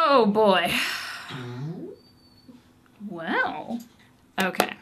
Oh boy. Well, okay.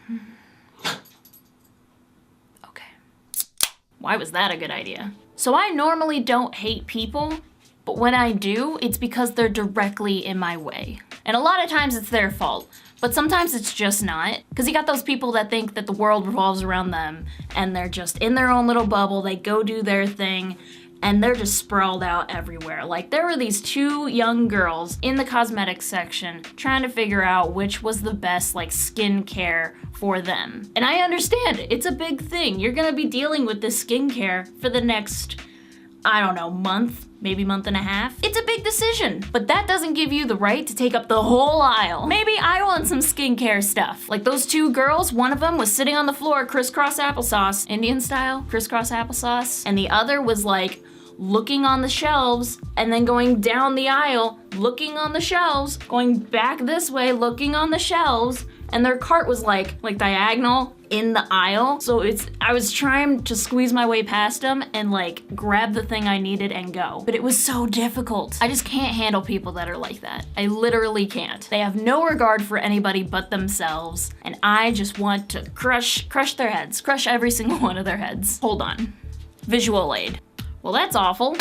Why was that a good idea? So I normally don't hate people, but when I do, it's because they're directly in my way. And a lot of times it's their fault, but sometimes it's just not. Because you got those people that think that the world revolves around them, and they're just in their own little bubble, they go do their thing, and they're just sprawled out everywhere. Like, there were these two young girls in the cosmetics section trying to figure out which was the best, like, skincare for them. And I understand, it's a big thing. You're gonna be dealing with this skincare for the next, I don't know, month, maybe month and a half. It's a big decision, but that doesn't give you the right to take up the whole aisle. Maybe I want some skincare stuff. Like those two girls, one of them was sitting on the floor, crisscross applesauce, Indian style, crisscross applesauce, and the other was like looking on the shelves and then going down the aisle, looking on the shelves, going back this way, looking on the shelves, and their cart was like diagonal in the aisle. So I was trying to squeeze my way past them and like grab the thing I needed and go. But it was so difficult. I just can't handle people that are like that. I literally can't. They have no regard for anybody but themselves. And I just want to crush their heads, crush every single one of their heads. Hold on, visual aid. Well, that's awful.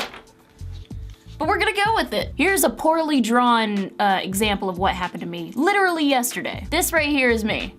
But we're gonna go with it. Here's a poorly drawn example of what happened to me literally yesterday. This right here is me.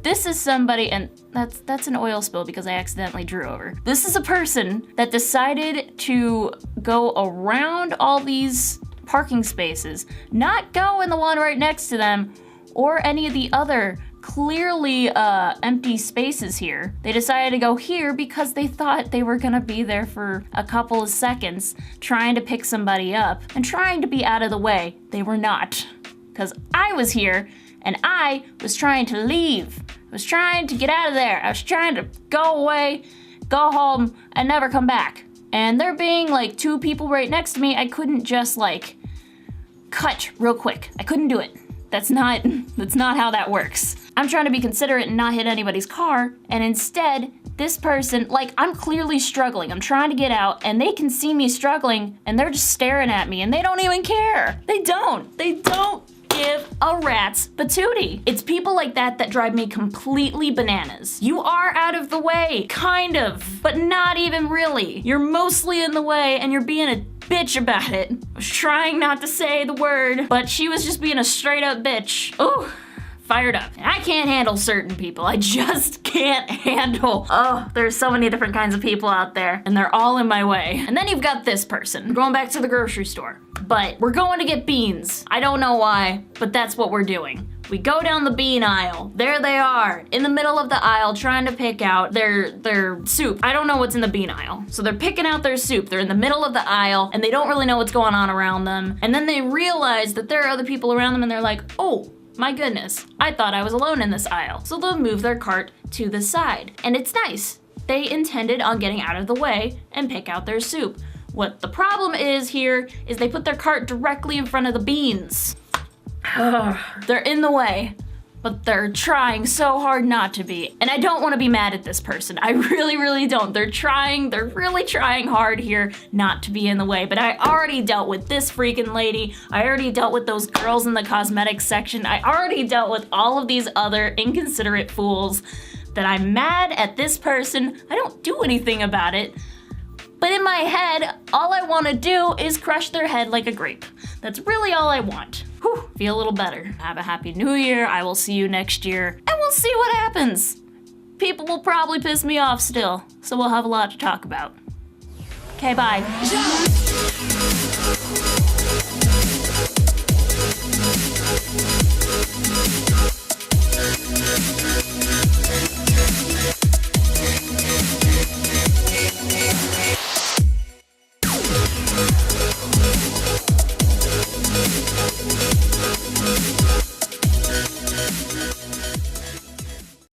This is somebody, and that's an oil spill because I accidentally drew over. This is a person that decided to go around all these parking spaces, not go in the one right next to them or any of the other clearly empty spaces here. They decided to go here because they thought they were gonna be there for a couple of seconds trying to pick somebody up and trying to be out of the way. They were not, because I was here and I was trying to leave. I was trying to get out of there. I was trying to go away, go home, and never come back. And there being like two people right next to me, I couldn't just like cut real quick. I couldn't do it. That's not how that works. I'm trying to be considerate and not hit anybody's car, and instead, this person, like, I'm clearly struggling. I'm trying to get out, and they can see me struggling, and they're just staring at me, and they don't even care. They don't give a rat's patootie. It's people like that that drive me completely bananas. You are out of the way, kind of, but not even really. You're mostly in the way, and you're being a bitch about it. I was trying not to say the word, but she was just being a straight up bitch. Ooh, fired up. I can't handle certain people. I just can't handle. Oh, there's so many different kinds of people out there, and they're all in my way. And then you've got this person. We're going back to the grocery store, but we're going to get beans. I don't know why, but that's what we're doing. We go down the bean aisle. There they are, in the middle of the aisle, trying to pick out their soup. I don't know what's in the bean aisle. So they're picking out their soup. They're in the middle of the aisle, and they don't really know what's going on around them. And then they realize that there are other people around them, and they're like, oh, my goodness, I thought I was alone in this aisle. So they'll move their cart to the side. And it's nice. They intended on getting out of the way and pick out their soup. What the problem is here is they put their cart directly in front of the beans. They're in the way, but they're trying so hard not to be. And I don't want to be mad at this person. I really, really don't. They're really trying hard here not to be in the way. But I already dealt with this freaking lady. I already dealt with those girls in the cosmetics section. I already dealt with all of these other inconsiderate fools that I'm mad at this person. I don't do anything about it. But in my head, all I want to do is crush their head like a grape. That's really all I want. Whew, feel a little better. Have a happy new year. I will see you next year, and we'll see what happens. People will probably piss me off still, so we'll have a lot to talk about. Okay, bye.